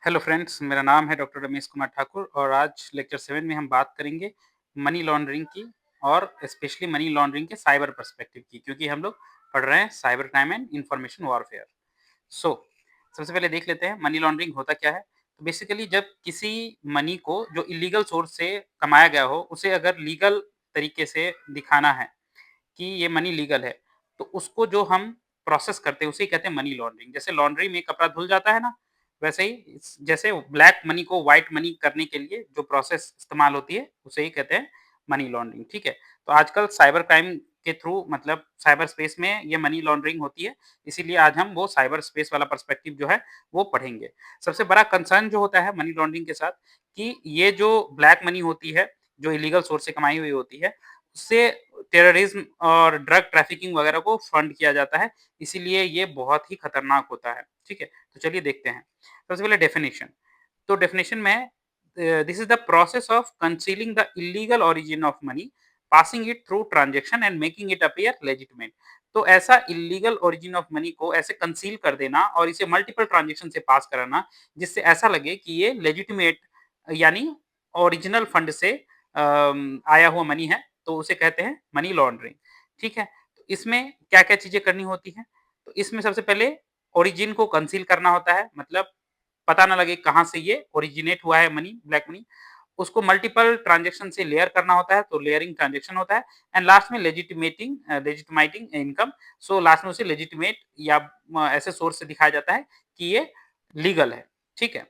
Hello friends, मेरा नाम है डॉक्टर रमेश कुमार ठाकुर और आज लेक्चर 7 में हम बात करेंगे मनी लॉन्ड्रिंग की और स्पेशली मनी लॉन्ड्रिंग के साइबर पर्सपेक्टिव की, क्योंकि हम लोग पढ़ रहे हैं cyber crime and information warfare. So सबसे पहले देख लेते हैं मनी लॉन्ड्रिंग होता क्या है। तो बेसिकली जब किसी मनी को जो इलीगल सोर्स से कमाया गया हो, उसे अगर लीगल तरीके से दिखाना है कि ये मनी लीगल है, तो उसको जो हम प्रोसेस करते हैं उसे ही कहते हैं मनी लॉन्ड्रिंग। जैसे लॉन्ड्री में कपड़ा धुल जाता है ना, वैसे ही जैसे ब्लैक मनी को व्हाइट मनी करने के लिए जो प्रोसेस इस्तेमाल होती है, उसे ही कहते हैं मनी लॉन्ड्रिंग, ठीक है? तो आजकल साइबर क्राइम के थ्रू मतलब साइबर स्पेस में ये मनी लॉन्ड्रिंग होती है, इसीलिए आज हम वो साइबर स्पेस वाला पर्सपेक्टिव जो है, वो पढ़ेंगे। सबसे बड़ा कंसर्न जो होता है मनी लॉन्ड्रिंग के साथ कि ये जो ब्लैक मनी होती है, जो इलीगल सोर्स से कमाई हुई होती है, उससे टेररिज्म और ड्रग ट्रैफिकिंग वगैरह को फंड किया जाता है, इसीलिए ये बहुत ही खतरनाक होता है, ठीक है? तो चलिए देखते हैं। सबसे पहले डेफिनिशन। तो डेफिनिशन में this is the process of concealing the illegal origin of money, passing it through transaction and making it appear legitimate. तो ऐसा इल्लीगल ओरिजिन ऑफ मनी को ऐसे कंसील कर देना और इसे मल्टीपल ट्रांज़ैक्शन से पास कराना, जिससे ऐसा लगे कि ये लेजिटिमेट यानी ओरिजिनल फंड से आया हुआ मनी है, तो उसे कहते हैं मनी लॉन्ड्रिंग, ठीक है? तो इसमें क्या-क्या चीज़ें करनी होती हैं? तो इसमें सबसे पहले ओरिजिन को कंसील करना होता है, मतलब पता ना लगे कहाँ से ये ओरिजिनेट हुआ है मनी, ब्लैक मनी। उसको मल्टीपल ट्रांज़ैक्शन से लेयर करना होता है, तो लेयरिंग ट्रांज़ैक्शन होता है एंड लास्ट में लेजिटिमाइटिंग इनकम। सो लास्ट में उसे लेजिटिमेट या ऐसे सोर्स से दिखाया जाता है कि ये लीगल है, ठीक है?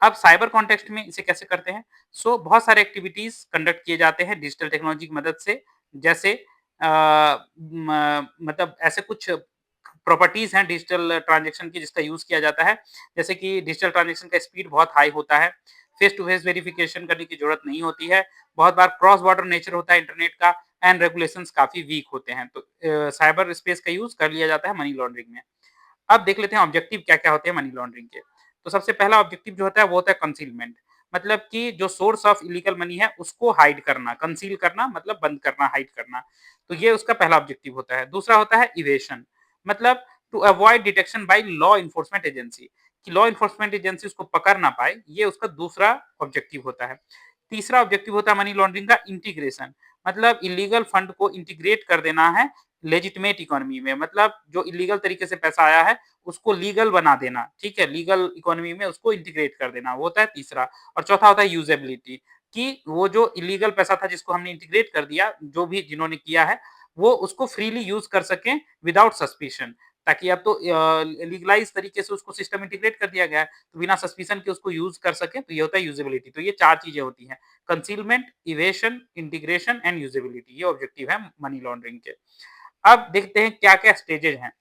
अब साइबर कॉन्टेक्स्ट में इसे कैसे करते हैं? सो बहुत सारे एक्टिविटीज़ कंडक्ट किए जाते हैं डिजिटल टेक्नोलॉजी की मदद से, जैसे मतलब ऐसे कुछ प्रॉपर्टीज़ हैं डिजिटल ट्रांज़ैक्शन की जिसका यूज़ किया जाता है। जैसे कि डिजिटल ट्रांज़ैक्शन का स्पीड बहुत हाई होता है, फेस टू फेस वेरिफ़िकेशन करने की ज़रूरत नहीं होती है, बहुत बार क्रॉस बॉर्डर नेचर होता है इंटरनेट का एंड रेगुलेशंस काफ़ी वीक होते हैं। तो साइबर स्पेस का यूज़ कर लिया जाता है मनी लॉन्ड्रिंग में। अब देख लेते हैं ऑब्जेक्टिव क्या-क्या होते हैं मनी लॉन्ड्रिंग के। तो सबसे पहला ऑब्जेक्टिव जो होता है वो होता है कंसीलमेंट, मतलब कि जो सोर्स ऑफ इल्लीगल मनी है उसको हाइड करना, कंसील करना मतलब बंद करना, हाइड करना। तो ये उसका पहला ऑब्जेक्टिव होता है। दूसरा होता है इवेशन, मतलब to avoid detection by law enforcement agency, कि लॉ एनफोर्समेंट एजेंसी उसको पकड़ ना पाए, ये उसका दूसरा ऑब्जेक्टिव होता है। तीसरा ऑब्जेक्टिव होता है मनी लॉन्ड्रिंग का इंटीग्रेशन, मतलब इल्लीगल फंड को इंटीग्रेट कर देना है लेजिटिमेट इकोनॉमी में, मतलब जो इल्लीगल तरीके से पैसा आया है उसको लीगल बना देना, ठीक है? लीगल इकोनॉमी में उसको इंटीग्रेट कर देना, वो होता है तीसरा। और चौथा होता है यूजेबिलिटी, कि वो जो इल्लीगल पैसा था जिसको हमने इंटीग्रेट कर दिया, जो भी जिन्होंने किया है, वो उसको फ्रीली यूज़ कर सकें विदाउट सस्पिशन, ताकि अब तो लीगलाइज़ तरीके से उसको सिस्टम इंटीग्रेट कर दिया गया है, तो बिना सस्पिशन के उसको यूज़ कर सकें, तो ये होता है यूजेबिलिटी। तो ये 4 चीज़ें होती हैं, concealment, evasion, integration and usability, ये ऑब्जेक्टिव है मनी लॉन्ड्रिंग के। अब देखते हैं क्या-क्या स्टेजेज़ हैं।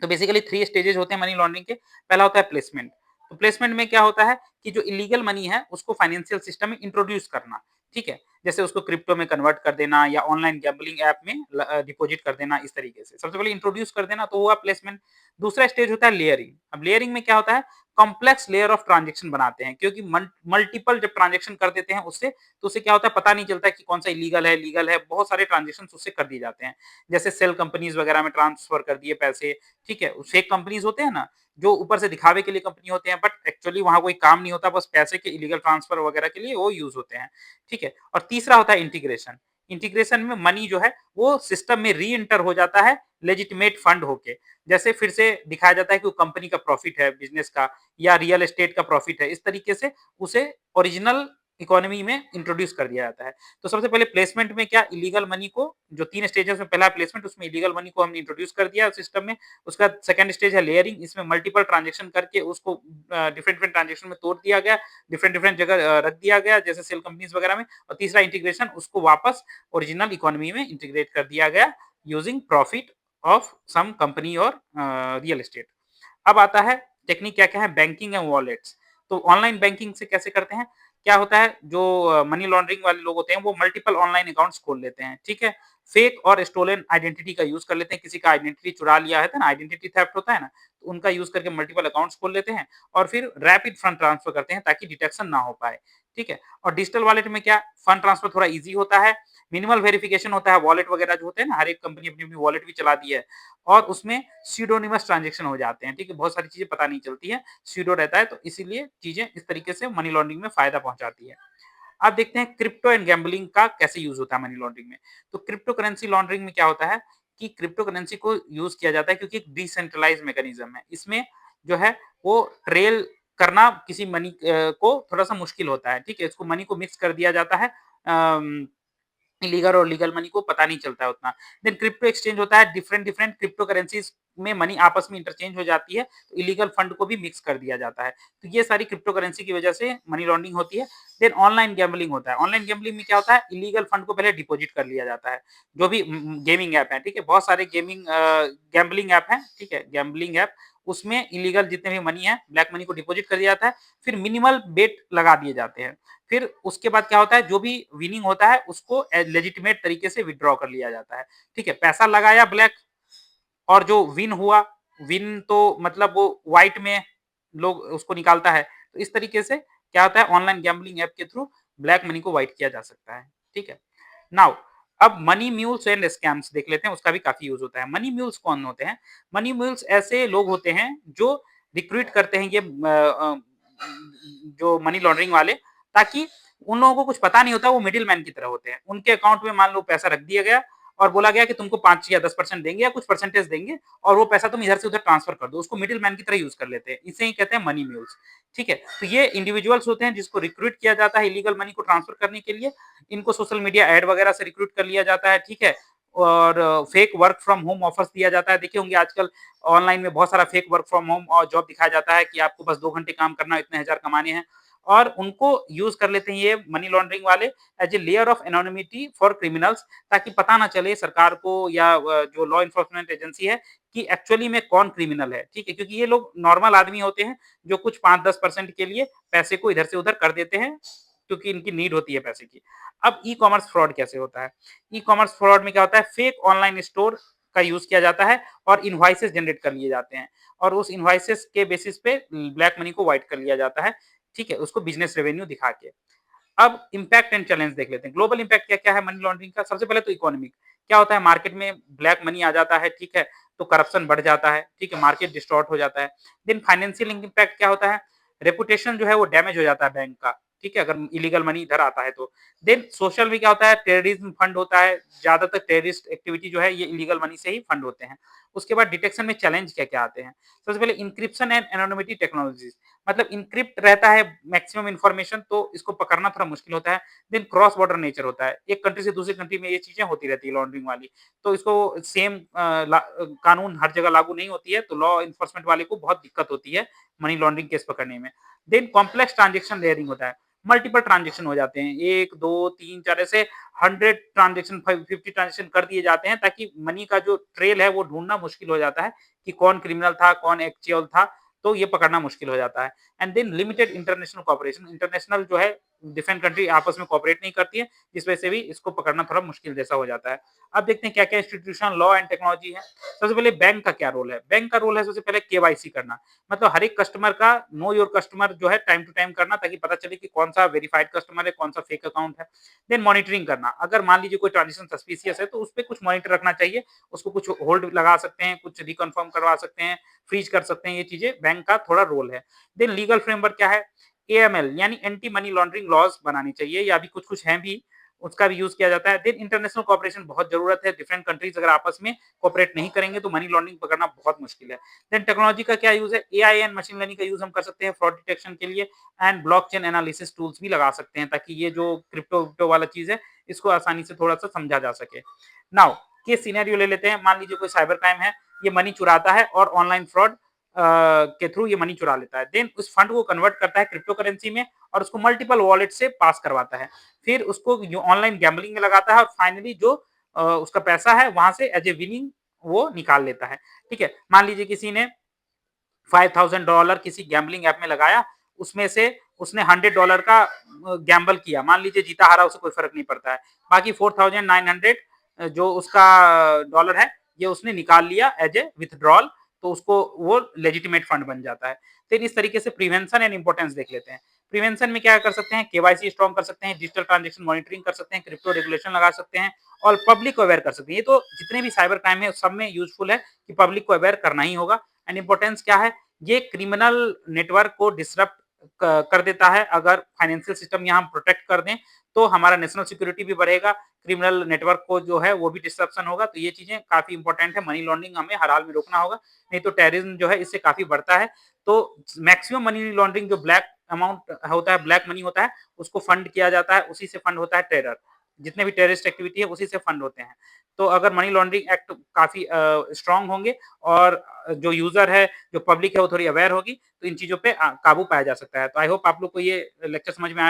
तो बेसिकली 3 स्टेजेस होते हैं मनी लॉन्ड्रिंग के। पहला होता है प्लेसमेंट। तो प्लेसमेंट में क्या होता है कि जो इल्लीगल मनी है उसको फाइनेंशियल सिस्टम में इंट्रोड्यूस करना, ठीक है? जैसे उसको क्रिप्टो में कन्वर्ट कर देना या ऑनलाइन गैम्बलिंग ऐप में डिपॉजिट कर देना, इस तरीके से। सबसे पहले इंट्रोड्यूस कर देना तो हुआ प्लेसमेंट। दूसरा स्टेज होता है लेयरिंग। अब लेयरिंग में क्या होता है, कॉम्प्लेक्स लेयर ऑफ ट्रांज़ैक्शन बनाते हैं, क्योंकि मल्टीपल जब ट्रांज़ैक्शन कर देते हैं उससे, तो उससे क्या होता है पता नहीं चलता है कि कौन सा इल्लीगल है, लीगल है। बहुत सारे ट्रांज़ैक्शंस उससे कर दिए जाते हैं। जैसे सेल कंपनीज़ वगैरह में ट्रांसफर कर दिए पैसे, ठीक है? फेक कंपनीज़ होते हैं ना, जो ऊपर से दिखावे के लिए कंपनी होते हैं, बट एक्चुअली वहाँ कोई काम नहीं होता, बस पैसे के इल्लीगल ट्रांसफर वगैरह के लिए वो यूज़ होते हैं, ठीक है? और तीसरा होता है इंटीग्रेशन। इंटीग्रेशन में मनी जो है वो सिस्टम में री-एंटर हो जाता है लेजिटिमेट फंड होके। जैसे फिर से दिखाया जाता है कि वो कंपनी का प्रॉफिट है, बिज़नेस का या रियल एस्टेट का प्रॉफिट है। इस तरीके से उसे ओरिजिनल इकोनॉमी में इंट्रोड्यूस कर दिया जाता है। तो सबसे पहले प्लेसमेंट में क्या इल्लीगल मनी को, जो 3 स्टेजेस में, पहला प्लेसमेंट, उसमें इल्लीगल मनी को हमने इंट्रोड्यूस कर दिया सिस्टम में। उसका सेकंड स्टेज है लेयरिंग, इसमें मल्टीपल ट्रांज़ैक्शन करके उसको डिफरेंट-डिफरेंट ट्रांज़ैक्शन में तोड़ दिया गया, डिफरेंट-डिफरेंट जगह रख दिया गया, जैसे सेल कंपनीज़ वगैरह में। और तीसरा इंटीग्रेशन, उसको वापस ओरिजिनल इकोनॉमी में इंटीग्रेट कर दिया गया using profit of some company और रियल एस्टेट। अब आता है टेक्निक क्या-क्या है, बैंकिंग एंड वॉलेट्स। तो ऑनलाइन बैंकिंग से कैसे करते हैं? क्या होता है, जो मनी लॉन्ड्रिंग वाले लोग होते हैं वो मल्टीपल ऑनलाइन अकाउंट्स खोल लेते हैं, ठीक है? फेक और स्टोलन आइडेंटिटी का यूज़ कर लेते हैं, किसी का आइडेंटिटी चुरा लिया है ना, आइडेंटिटी थेफ्ट होता है ना, तो उनका यूज़ करके मल्टीपल अकाउंट्स खोल लेते हैं और फिर रैपिड फंड ट्रांसफर करते हैं ताकि डिटेक्शन ना हो पाए, ठीक है? और डिजिटल वॉलेट में क्या फंड ट्रांसफर थोड़ा ईज़ी होता है, मिनिमल वेरिफिकेशन होता है, वॉलेट वगैरह जो होते हैं ना, हर एक कंपनी अपनी-अपनी वॉलेट भी चला दी है और उसमें स्यूडोनिमस ट्रांज़ैक्शन हो जाते हैं, ठीक है? बहुत सारी चीज़ें पता नहीं चलती हैं, स्यूडो रहता है तो इसीलिए चीज़ें इस तरीके से मनी लॉन्ड्रिंग में फ़ायदा पहुँचाती है। अब देखते हैं क्रिप्टो एंड गैम्बलिंग का कैसे यूज़ होता है मनी लॉन्ड्रिंग में। तो क्रिप्टो करेंसी लॉन्ड्रिंग में क्या होता है कि क्रिप्टो करेंसी को यूज़ किया जाता है क्योंकि एक डिसेंट्रलाइज़्ड मैकेनिज़्म है। इसमें जो है वो ट्रेल करना किसी मनी को थोड़ा-सा मुश्किल होता है, ठीक है? इसको मनी को मिक्स कर दिया जाता है अम इलीगल और लीगल मनी को पता नहीं चलता है उतना। देन क्रिप्टो एक्सचेंज होता है, डिफरेंट डिफरेंट क्रिप्टो करेंसीज़ में मनी आपस में इंटरचेंज हो जाती है, तो इलीगल फंड को भी मिक्स कर दिया जाता है। तो ये सारी क्रिप्टो करेंसी की वजह से मनी लॉन्ड्रिंग होती है। देन ऑनलाइन गैम्बलिंग होता है। ऑनलाइन गैम्बलिंग में क्या होता है, इलीगल फंड को पहले डिपॉज़िट कर लिया जाता है। जो भी गेमिंग ऐप है, ठीक है? बहुत सारे गैम्बलिंग ऐप हैं, ठीक है? गैम्बलिंग ऐप उसमें इलीगल जितने भी मनी है, ब्लैक मनी को डिपॉज़िट कर दिया जाता है, फिर मिनिमल बेट लगा दिए जाते हैं। फिर उसके बाद क्या होता है, जो भी विनिंग होता है उसको लेजिटिमेट तरीके से विथड्रॉ कर लिया जाता है, ठीक है? पैसा लगाया ब्लैक और जो विन हुआ, विन तो मतलब वो व्हाइट में लोग उसको निकालता है। तो इस तरीके से क्या होता है ऑनलाइन गैम्बलिंग ऐप के थ्रू ब्लैक मनी को व्हाइट किया जा सकता है, ठीक है? नाउ अब मनी म्यूल्स एंड स्कैम्स देख लेते हैं, उसका भी काफ़ी यूज़ होता है। मनी म्यूल्स कौन होते हैं? मनी म्यूल्स ऐसे लोग होते हैं जो रिक्रूट करते हैं ये जो मनी लॉन्ड्रिंग वाले ताकि उन लोगों को कुछ पता नहीं होता, वो मिडलमैन की तरह होते हैं। उनके अकाउंट में मान लो पैसा रख दिया गया और बोला गया कि तुमको 5 या 10% देंगे या कुछ परसेंटेज देंगे और वो पैसा तुम इधर से उधर ट्रांसफर कर दो। उसको मिडलमैन की तरह यूज़ कर लेते हैं। इसे ही कहते हैं मनी म्यूल्स, ठीक है? तो ये इंडिविजुअल्स होते हैं जिसको रिक्रूट किया जाता है इलीगल मनी को ट्रांसफर करने के लिए। इनको सोशल मीडिया ऐड वगैरह से रिक्रूट कर लिया जाता है, ठीक है? और fake work from home offers दिया जाता है। देखे होंगे आजकल ऑनलाइन में बहुत सारा फेक वर्क फ्रॉम होम और जॉब दिखाया जाता है कि आपको बस 2 घंटे काम करना है, इतने हज़ार कमाने हैं और उनको यूज़ कर लेते हैं ये मनी लॉन्ड्रिंग वाले as a layer of anonymity for criminals ताकि पता ना चले सरकार को या जो लॉ एनफोर्समेंट एजेंसी है कि एक्चुअली में कौन क्रिमिनल है, ठीक है? क्योंकि ये लोग नॉर्मल आदमी होते हैं जो कुछ 5-10% के लिए पैसे को इधर से उधर कर देते हैं क्योंकि इनकी नीड होती है पैसे की। अब ई-कॉमर्स फ्रॉड कैसे होता है? ई-कॉमर्स फ्रॉड में क्या होता है फेक ऑनलाइन स्टोर का यूज़ किया जाता है और इनवॉइसेस जनरेट कर लिए जाते हैं और उस इनवॉइसेस के बेसिस पे ब्लैक मनी को व्हाइट कर लिया जाता है, ठीक है? उसको बिज़नेस रेवेन्यू दिखा के। अब इम्पैक्ट एंड चैलेंज देख लेते हैं। ग्लोबल इम्पैक्ट क्या-क्या है मनी लॉन्ड्रिंग का? सबसे पहले तो इकोनॉमिक। क्या होता है मार्केट में ब्लैक मनी आ जाता है, ठीक है? तो करप्शन बढ़ जाता है, ठीक है? मार्केट डिस्टॉर्ट हो जाता है। देन फाइनेंशियल इम्पैक्ट क्या होता है? रेपुटेशन जो है वो डैमेज हो जाता है बैंक का, ठीक है? अगर इलीगल मनी इधर आता है तो। देन सोशल में क्या होता है? टेररिज्म फंड होता है। ज़्यादातर टेररिस्ट एक्टिविटी जो है ये इलीगल मनी से ही फंड होते हैं। उसके बाद डिटेक्शन में चैलेंज क्या-क्या आते हैं? सबसे पहले एन्क्रिप्शन एंड एनोनिमिटी टेक्नोलॉजीज़ मतलब एन्क्रिप्ट रहता है मैक्सिमम इन्फॉर्मेशन तो इसको पकड़ना थोड़ा मुश्किल होता है। देन क्रॉस बॉर्डर नेचर होता है। एक कंट्री से दूसरी कंट्री में ये चीज़ें होती रहती है लॉन्ड्रिंग वाली। तो इसको सेम कानून हर जगह लागू नहीं होती है, तो लॉ एनफोर्समेंट वाले को बहुत दिक्कत होती है मनी लॉन्ड्रिंग केस पकड़ने में। देन कॉम्प्लेक्स ट्रांज़ैक्शन लेयरिंग होता है। मल्टीपल ट्रांज़ैक्शन हो जाते हैं। 1, 2, 3, 4 ऐसे 100 ट्रांज़ैक्शन 50 ट्रांज़ैक्शन कर दिए जाते हैं ताकि मनी का जो ट्रेल है वो ढूँढना मुश्किल हो जाता है कि कौन क्रिमिनल था, कौन एक्चुअल था, तो ये पकड़ना मुश्किल हो जाता है। And then limited international cooperation international जो है डिफरेंट कंट्री आपस में कोऑपरेट नहीं करती है, जिस वजह से भी इसको पकड़ना थोड़ा मुश्किल जैसा हो जाता है। अब देखते हैं क्या-क्या इंस्टीट्यूशन, लॉ एंड टेक्नोलॉजी है। सबसे पहले बैंक का क्या रोल है? बैंक का रोल है सबसे पहले केवाईसी करना। मतलब हर एक कस्टमर का नो योर कस्टमर जो है टाइम टू टाइम करना ताकि पता चले कि कौन-सा वेरिफाइड कस्टमर है, कौन-सा फेक अकाउंट है। देन मॉनिटरिंग करना। अगर मान लीजिए कोई ट्रांज़ैक्शन सस्पिशियस है तो उसपे कुछ मॉनिटर रखना चाहिए। उसको कुछ होल्ड लगा सकते हैं, कुछ रिकन्फर्म करवा सकते हैं, फ्रीज़ कर सकते हैं, ये चीज़ें बैंक का थोड़ा रोल है। देन लीगल फ्रेमवर्क क्या है? एएमएल यानी एंटी मनी लॉन्ड्रिंग लॉज़ बनानी चाहिए या अभी कुछ-कुछ हैं भी, उसका भी यूज़ किया जाता है। देन इंटरनेशनल कोऑपरेशन बहुत ज़रूरत है, डिफरेंट कंट्रीज़ अगर आपस में कोऑपरेट नहीं करेंगे तो मनी लॉन्ड्रिंग पकड़ना बहुत मुश्किल है। देन टेक्नोलॉजी का क्या यूज़ है? एआई एंड मशीन लर्निंग का यूज़ हम कर सकते हैं फ्रॉड डिटेक्शन के लिए एंड ब्लॉकचेन एनालिसिस टूल्स भी लगा सकते हैं ताकि ये जो क्रिप्टो-विप्टो वाला चीज़ है, इसको आसानी से थोड़ा-सा समझा जा सके। नाउ केस सिनेरियो ले लेते हैं, मान लीजिए कोई साइबर क्राइम है, ये मनी चुराता है और ऑनलाइन फ्रॉड के थ्रू ये मनी चुरा लेता है। देन उस फंड को कन्वर्ट करता है क्रिप्टो करेंसी में और उसको मल्टीपल वॉलेट से पास करवाता है। फिर उसको ऑनलाइन गैम्बलिंग में लगाता है और फाइनली जो उसका पैसा है वहाँ से एज़ ए विनिंग वो निकाल लेता है। ठीक है? मान लीजिए किसी ने $5000 किसी गैम्बलिंग ऐप में लगाया, उसमें से उसने $100 का गैम्बल किया। मान लीजिए जीता हारा उसे कोई फ़र्क नहीं पड़ता है। बाकी 4900 जो उसका डॉलर है ये उसने निकाल लिया एज ए विथड्रॉल, तो उसको वो लेजिटिमेट फंड बन जाता है। तो इस तरीके से प्रिवेंशन एंड इंपॉर्टेंस देख लेते हैं। प्रिवेंशन में क्या कर सकते हैं, केवाईसी स्ट्रॉन्ग कर सकते हैं, डिजिटल ट्रांजैक्शन मॉनिटरिंग कर सकते हैं, क्रिप्टो रेगुलेशन लगा सकते हैं और पब्लिक को अवेयर कर सकते हैं। ये तो जितने भी साइबर क्राइम है सब में यूजफुल है कि पब्लिक को अवेयर करना ही होगा। एंड इंपॉर्टेंस क्या है, ये क्रिमिनल नेटवर्क को डिसरप्ट कर देता है। अगर फाइनेंशियल सिस्टम यहाँ हम प्रोटेक्ट कर दें तो हमारा नेशनल सिक्योरिटी भी बढ़ेगा, क्रिमिनल नेटवर्क को जो है वो भी डिस्ट्रप्शन होगा। तो ये चीजें काफी इंपॉर्टेंट है, मनी लॉन्ड्रिंग हमें हर हाल में रोकना होगा, नहीं तो टेररिज्म जो है इससे काफी बढ़ता है। तो मैक्सिमम मनी लॉन्ड्रिंग जो ब्लैक अमाउंट होता है, ब्लैक मनी होता है, उसको फंड किया जाता है, उसी से फंड होता है टेरर। जितने भी टेररिस्ट एक्टिविटी है उसी से फंड होते हैं। तो अगर मनी लॉन्ड्रिंग एक्ट काफी स्ट्रांग होंगे और जो यूजर है, जो पब्लिक है वो थोड़ी अवेयर होगी, तो इन चीजों पे काबू पाया जा सकता है। तो आई होप आप लोग को ये लेक्चर समझ में आया।